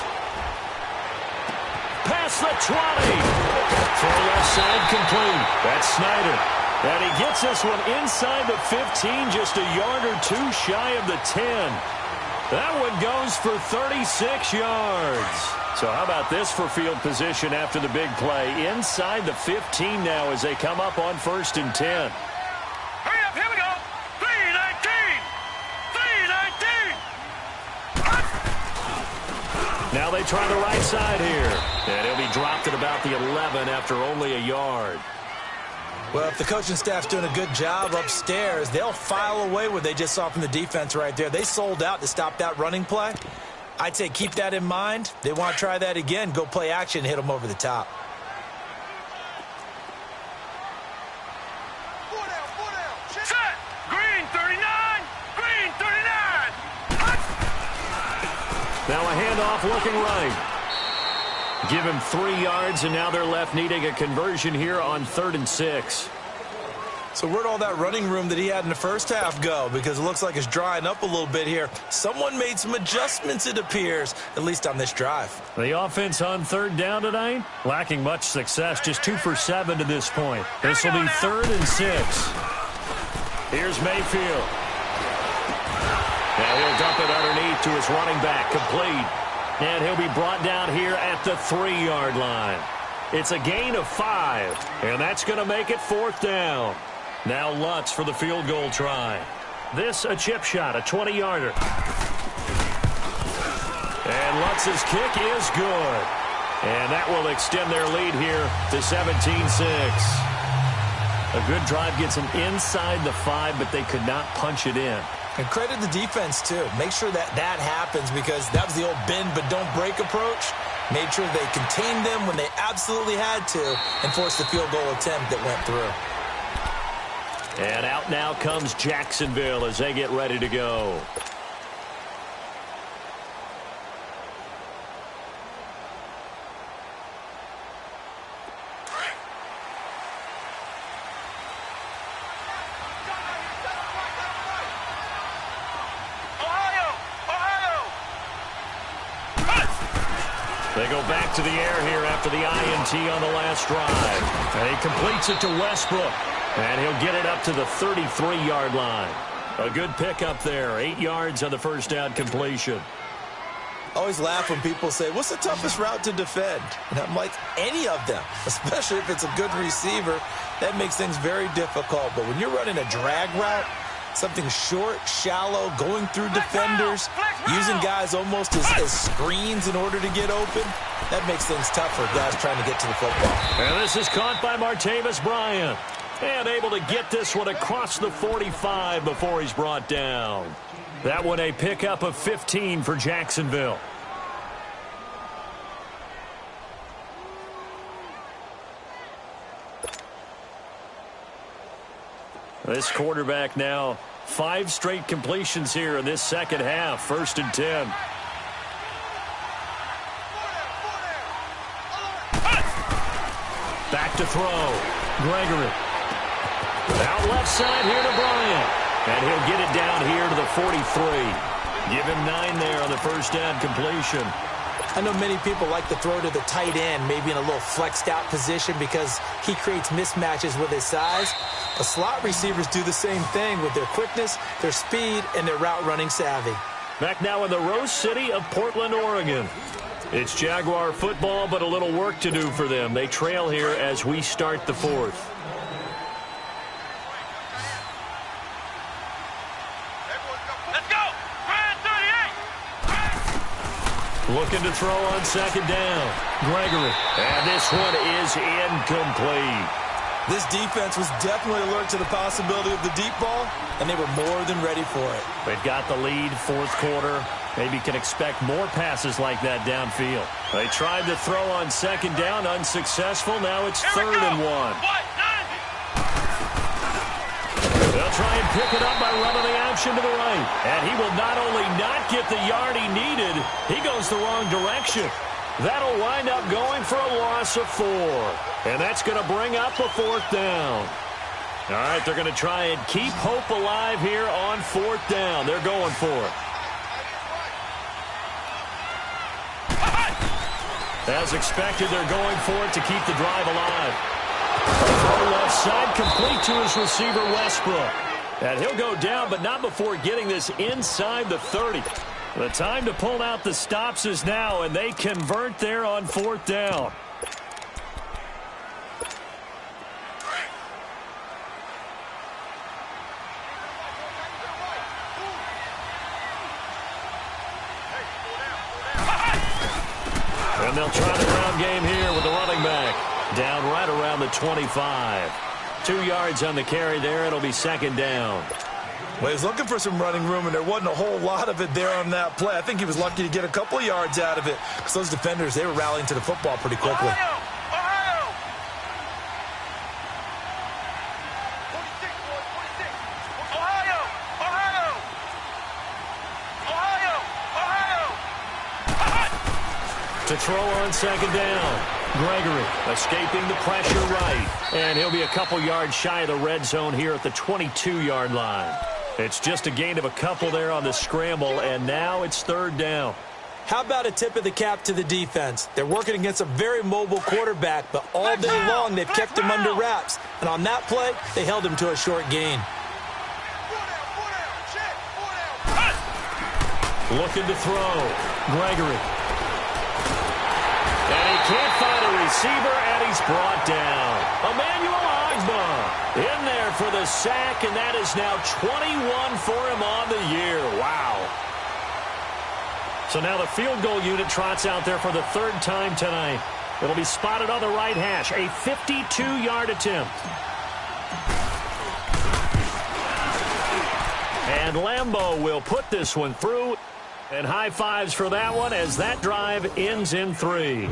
Past the 20. Throw left side complete. That's Snyder. And he gets this one inside the 15, just a yard or two shy of the 10. That one goes for 36 yards. So how about this for field position after the big play? Inside the 15 now as they come up on 1st and 10. Hurry up, here we go. 319. 319. Now they try the right side here. And he'll be dropped at about the 11 after only a yard. Well, if the coaching staff's doing a good job upstairs, they'll file away what they just saw from the defense right there. They sold out to stop that running play. I'd say keep that in mind. They want to try that again. Go play action, hit them over the top. Set. Green 39. Green 39. Now a handoff looking right. Give him 3 yards, and now they're left needing a conversion here on 3rd and 6. So where'd all that running room that he had in the first half go? Because it looks like it's drying up a little bit here. Someone made some adjustments, it appears, at least on this drive. The offense on 3rd down tonight, lacking much success, just 2 for 7 to this point. This will be 3rd and 6. Here's Mayfield. Now he'll dump it underneath to his running back, complete. And he'll be brought down here at the 3-yard line. It's a gain of 5, and that's going to make it 4th down. Now Lutz for the field goal try. This a chip shot, a 20-yarder. And Lutz's kick is good. And that will extend their lead here to 17-6. A good drive gets them inside the 5, but they could not punch it in. And credit the defense, too. Make sure that that happens because that was the old bend but don't break approach. Made sure they contained them when they absolutely had to and forced the field goal attempt that went through. And out now comes Jacksonville as they get ready to go. They go back to the air here after the INT on the last drive. And he completes it to Westbrook. And he'll get it up to the 33-yard line. A good pickup there. 8 yards on the first down completion. I always laugh when people say, what's the toughest route to defend? And I'm like, any of them, especially if it's a good receiver. That makes things very difficult. But when you're running a drag route, something short, shallow, going through defenders, using guys almost as screens in order to get open, that makes things tough for guys trying to get to the football. And this is caught by Martavis Bryant. And able to get this one across the 45 before he's brought down. That one a pickup of 15 for Jacksonville. This quarterback now 5 straight completions here in this second half. 1st and 10. Back to throw. Gregory. Out left side here to Bryant. And he'll get it down here to the 43. Give him 9 there on the first down completion. I know many people like to throw to the tight end, maybe in a little flexed out position because he creates mismatches with his size. But slot receivers do the same thing with their quickness, their speed, and their route running savvy. Back now in the Rose City of Portland, Oregon. It's Jaguar football, but a little work to do for them. They trail here as we start the 4th. Looking to throw on 2nd down. Gregory. And this one is incomplete. This defense was definitely alert to the possibility of the deep ball, and they were more than ready for it. They've got the lead, 4th quarter. Maybe can expect more passes like that downfield. They tried to throw on 2nd down, unsuccessful. Now it's 3rd and 1. They'll try and pick it up by running the option to the right. And he will not only not get the yard he needed, he goes the wrong direction. That'll wind up going for a loss of 4. And that's going to bring up a 4th down. All right, they're going to try and keep hope alive here on 4th down. They're going for it. As expected, they're going for it to keep the drive alive. Throw left side, complete to his receiver, Westbrook. And he'll go down, but not before getting this inside the 30. The time to pull out the stops is now, and they convert there on 4th down. And they'll try the ground game here with the running back. Down right around the 25. 2 yards on the carry there. It'll be 2nd down. Well, he's looking for some running room, and there wasn't a whole lot of it there on that play. I think he was lucky to get a couple of yards out of it because those defenders, they were rallying to the football pretty quickly. Ohio! Ohio! 46, boys, 46. Ohio! Ohio! Ohio! Ohio! To throw on 2nd down. Gregory escaping the pressure right. And he'll be a couple yards shy of the red zone here at the 22-yard line. It's just a gain of a couple there on the scramble, and now it's 3rd down. How about a tip of the cap to the defense? They're working against a very mobile quarterback, but all day long they've kept him under wraps. And on that play, they held him to a short gain. Looking to throw. Gregory. And he can't find a receiver, and he's brought down. Emmanuel Ogbah in there for the sack, and that is now 21 for him on the year. Wow. So now the field goal unit trots out there for the 3rd time tonight. It'll be spotted on the right hash, a 52-yard attempt. And Lambeau will put this one through. And high fives for that one as that drive ends in 3.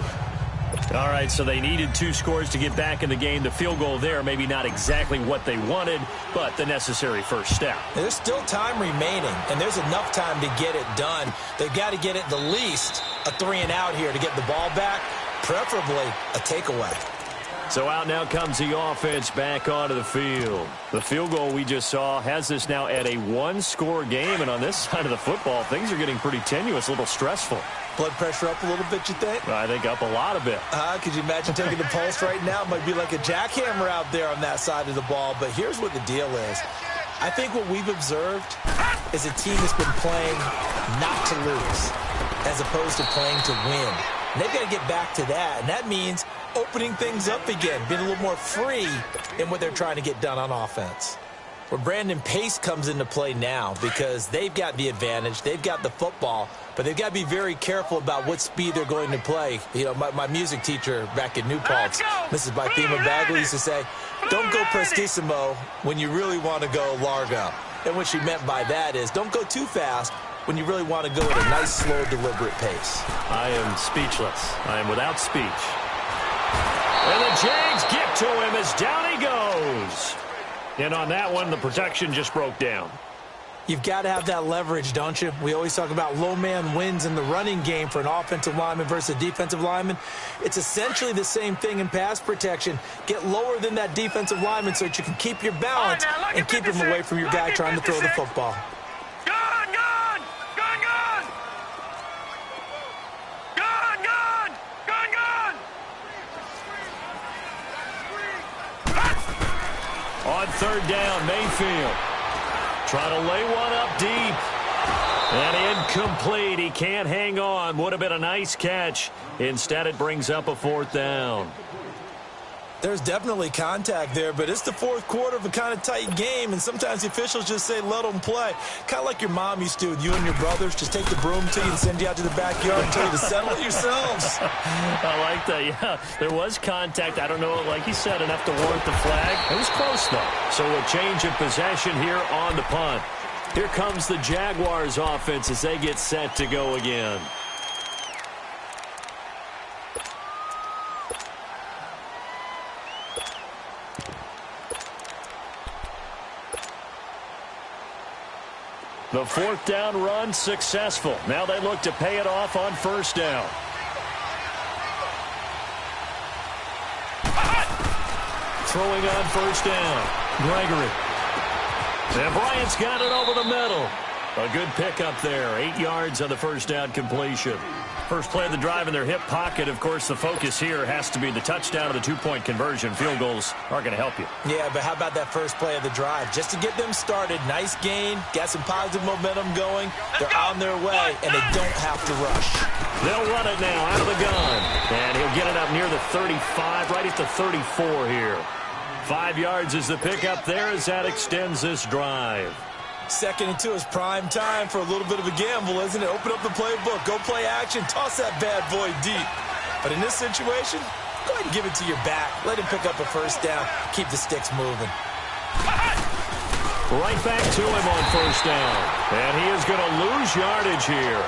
All right, so they needed 2 scores to get back in the game. The field goal there, maybe not exactly what they wanted, but the necessary first step. There's still time remaining, and there's enough time to get it done. They've got to get it the least a 3-and-out here to get the ball back, preferably a takeaway. So out now comes the offense back onto the field. The field goal we just saw has this now at a 1-score game, and on this side of the football, things are getting pretty tenuous, a little stressful. Blood pressure up a little bit, you think? I think up a lot of it. Could you imagine taking the pulse right now? It might be like a jackhammer out there on that side of the ball, but here's what the deal is. I think what we've observed is a team that's been playing not to lose as opposed to playing to win. And they've got to get back to that, and that means opening things up again, being a little more free in what they're trying to get done on offense. Where Brandon Pace comes into play now because they've got the advantage, they've got the football, but they've got to be very careful about what speed they're going to play. You know, my music teacher back in New Paltz, Mrs. Bythema Bagley, used to say, don't go prestissimo when you really want to go largo. And what she meant by that is don't go too fast when you really want to go at a nice, slow, deliberate pace. I am speechless. I am without speech. And the Jags get to him as down he goes. And on that one, the protection just broke down. You've got to have that leverage, don't you? We always talk about low man wins in the running game for an offensive lineman versus a defensive lineman. It's essentially the same thing in pass protection. Get lower than that defensive lineman so that you can keep your balance and keep him away from your guy trying to throw the football. Gone, gone! Gone, gone! Gone, gone! Gone, gone! On 3rd down, Mayfield. Trying to lay one up deep. And incomplete. He can't hang on. Would have been a nice catch. Instead, it brings up a 4th down. There's definitely contact there, but it's the 4th quarter of a kind of tight game, and sometimes the officials just say, let them play. Kind of like your mom used to with you and your brothers. Just take the broom to you and send you out to the backyard and tell you to settle it yourselves. I like that, yeah. There was contact. I don't know, like he said, enough to warrant the flag. It was close, though. So a change of possession here on the punt. Here comes the Jaguars offense as they get set to go again. The 4th down run successful. Now they look to pay it off on 1st down. Throwing on 1st down. Gregory. And Bryant's got it over the middle. A good pickup there. 8 yards on the 1st down completion. First play of the drive in their hip pocket. Of course, the focus here has to be the touchdown or the two-point conversion. Field goals aren't going to help you. Yeah, but how about that first play of the drive? Just to get them started, nice gain, got some positive momentum going. They're on their way, and they don't have to rush. They'll run it now out of the gun. And he'll get it up near the 35, right at the 34 here. 5 yards is the pickup there as that extends this drive. 2nd and 2 is prime time for a little bit of a gamble, isn't it? Open up the playbook, go play action, toss that bad boy deep. But in this situation, go ahead and give it to your back. Let him pick up a first down. Keep the sticks moving. Right back to him on first down. And he is going to lose yardage here.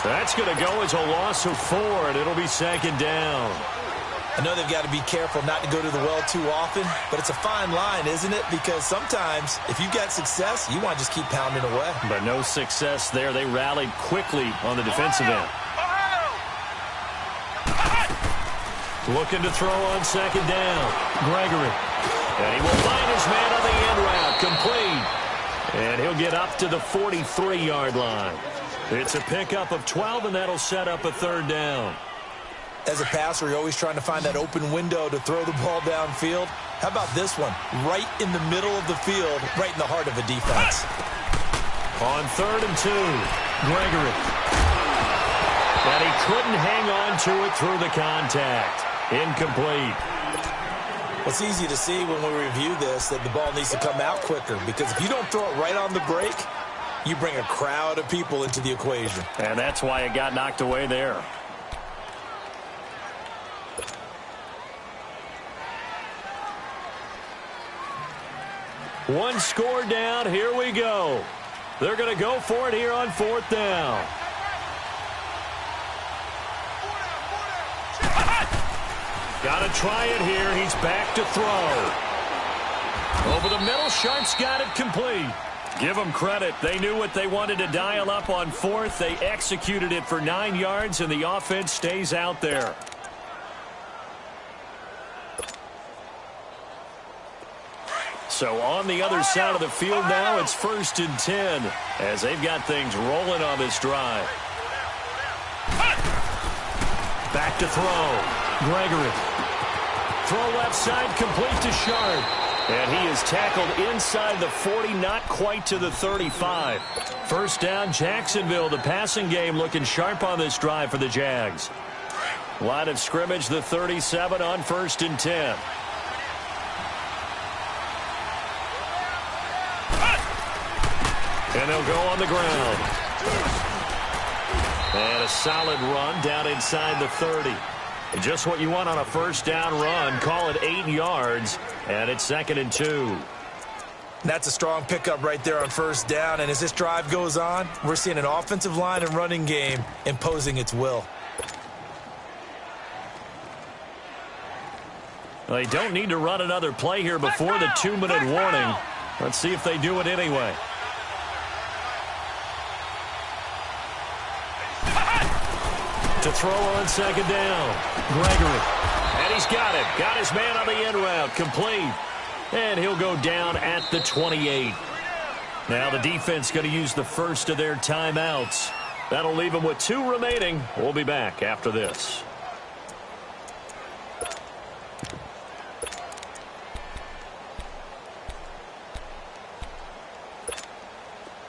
That's going to go as a loss of 4, and it'll be 2nd down. I know they've got to be careful not to go to the well too often, but it's a fine line, isn't it? Because sometimes, if you've got success, you want to just keep pounding away. But no success there. They rallied quickly on the defensive end. Looking to throw on 2nd down. Gregory. And he will find his man on the end route. Complete. And he'll get up to the 43-yard line. It's a pickup of 12, and that'll set up a 3rd down. As a passer, you're always trying to find that open window to throw the ball downfield. How about this one? Right in the middle of the field, right in the heart of a defense. On 3rd and 2, Gregory. But he couldn't hang on to it through the contact. Incomplete. It's easy to see when we review this that the ball needs to come out quicker, because if you don't throw it right on the break, you bring a crowd of people into the equation. And that's why it got knocked away there. One score down. Here we go. They're going to go for it here on 4th down. Got to try it here. He's back to throw. Over the middle, Sharp's got it complete. Give them credit. They knew what they wanted to dial up on 4th. They executed it for 9 yards, and the offense stays out there. So on the other side of the field now, it's 1st and 10 as they've got things rolling on this drive. Back to throw. Gregory. Throw left side, complete to Sharp. And he is tackled inside the 40, not quite to the 35. 1st down, Jacksonville. The passing game looking sharp on this drive for the Jags. Line of scrimmage, the 37 on 1st and 10. And they'll go on the ground. And a solid run down inside the 30. Just what you want on a 1st down run. Call it 8 yards. And it's 2nd and 2. That's a strong pickup right there on 1st down. And as this drive goes on, we're seeing an offensive line and running game imposing its will. They don't need to run another play here before the 2-minute warning. Let's see if they do it anyway. To throw on 2nd down. Gregory. And he's got it. Got his man on the end route. Complete. And he'll go down at the 28. Now the defense going to use the first of their timeouts. That'll leave them with 2 remaining. We'll be back after this.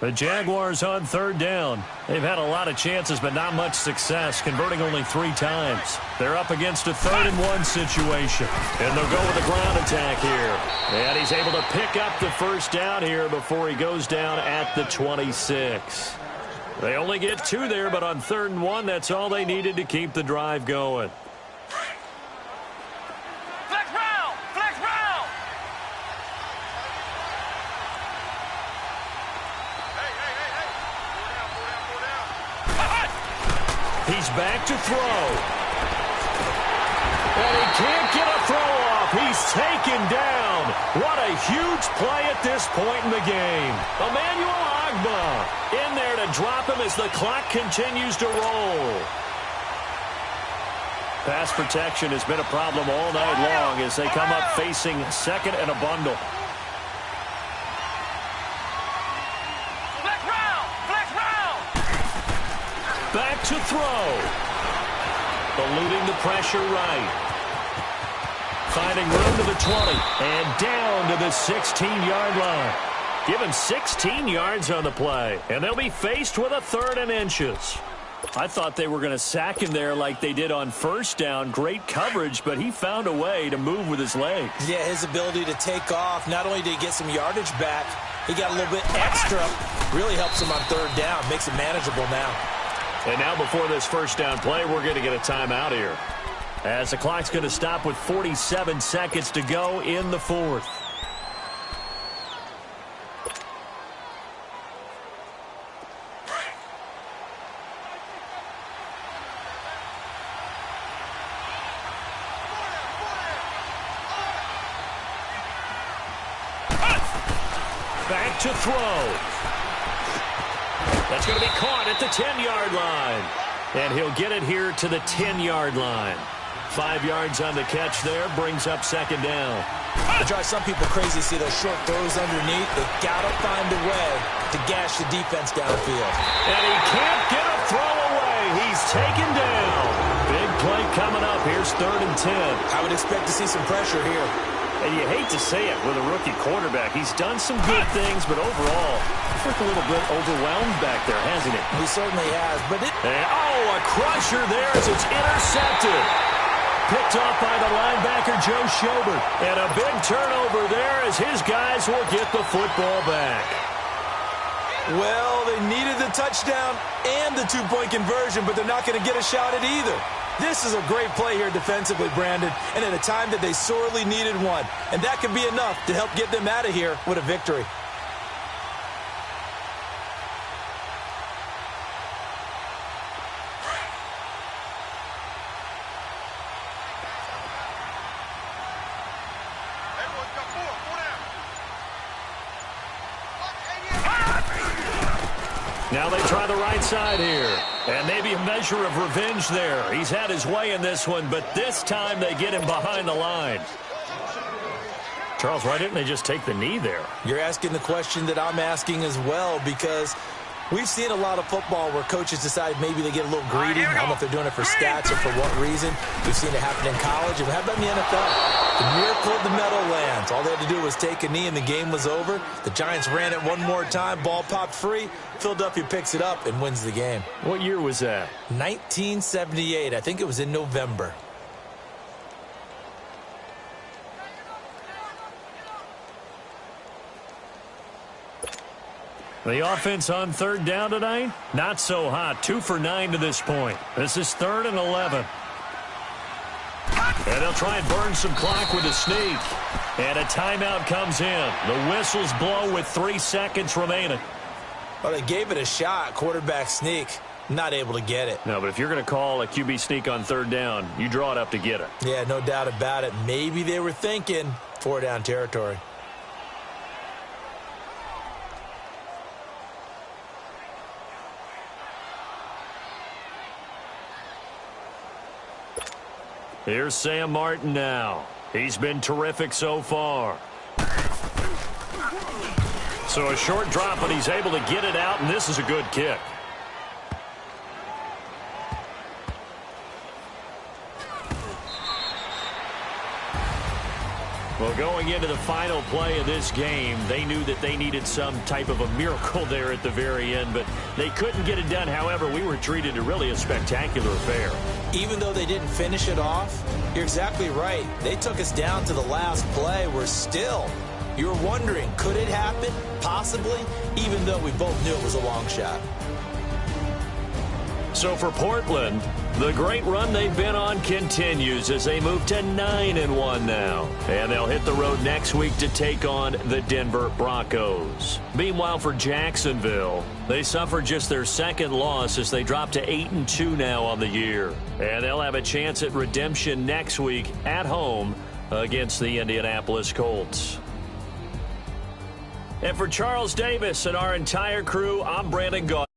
The Jaguars on 3rd down. They've had a lot of chances, but not much success, converting only 3 times. They're up against a 3rd and 1 situation. And they'll go with a ground attack here. And he's able to pick up the 1st down here before he goes down at the 26. They only get 2 there, but on 3rd and 1, that's all they needed to keep the drive going. He's back to throw. And he can't get a throw off. He's taken down. What a huge play at this point in the game. Emmanuel Ogbah in there to drop him as the clock continues to roll. Pass protection has been a problem all night long as they come up facing 2nd and a bundle. Back to throw. eluding the pressure right. Finding room to the 20 and down to the 16-yard line. Give him 16 yards on the play, and they'll be faced with a 3rd and inches. I thought they were going to sack him there like they did on first down. Great coverage, but he found a way to move with his legs. Yeah, his ability to take off, not only did he get some yardage back, he got a little bit extra. Really helps him on 3rd down, makes it manageable now. And now before this first down play, we're going to get a timeout here, as the clock's going to stop with 47 seconds to go in the 4th. Back to throw. That's going to be caught at the 10-yard line. And he'll get it here to the 10-yard line. 5 yards on the catch there, brings up 2nd down. Drive some people crazy to see those short throws underneath. They got to find a way to gash the defense downfield. And he can't get a throw away. He's taken down. Big play coming up. Here's 3rd and 10. I would expect to see some pressure here. And you hate to say it with a rookie quarterback. He's done some good things, but overall, he's looked a little bit overwhelmed back there, hasn't he? He certainly has. But a crusher there as it's intercepted. Picked off by the linebacker, Joe Schobert. And a big turnover there as his guys will get the football back. Well, they needed the touchdown and the 2-point conversion, but they're not going to get a shot at either. This is a great play here defensively, Brandon, and at a time that they sorely needed one. And that could be enough to help get them out of here with a victory. Now they try the right side here. And maybe a measure of revenge there. He's had his way in this one, but this time they get him behind the line. Charles, why didn't they just take the knee there? You're asking the question that I'm asking as well, because we've seen a lot of football where coaches decide maybe they get a little greedy. I don't know if they're doing it for stats or for what reason. We've seen it happen in college. And how about in the NFL? The miracle of the Meadowlands. All they had to do was take a knee and the game was over. The Giants ran it one more time. Ball popped free. Philadelphia picks it up and wins the game. What year was that? 1978. I think it was in November. The offense on 3rd down tonight? Not so hot. 2 for 9 to this point. This is 3rd and 11. And they'll try and burn some clock with a sneak. And a timeout comes in. The whistles blow with 3 seconds remaining. Well, they gave it a shot. Quarterback sneak. Not able to get it. No, but if you're going to call a QB sneak on 3rd down, you draw it up to get it. Yeah, no doubt about it. Maybe they were thinking 4-down territory. Here's Sam Martin now. He's been terrific so far. So a short drop, but he's able to get it out, and this is a good kick. Well, going into the final play of this game, they knew that they needed some type of a miracle there at the very end, but they couldn't get it done. However, we were treated to really a spectacular affair. Even though they didn't finish it off, you're exactly right. They took us down to the last play. We're still, you're wondering, could it happen? Possibly, even though we both knew it was a long shot. So for Portland, the great run they've been on continues as they move to 9-1 now. And they'll hit the road next week to take on the Denver Broncos. Meanwhile, for Jacksonville, they suffered just their 2nd loss as they drop to 8-2 now on the year. And they'll have a chance at redemption next week at home against the Indianapolis Colts. And for Charles Davis and our entire crew, I'm Brandon Gaudin.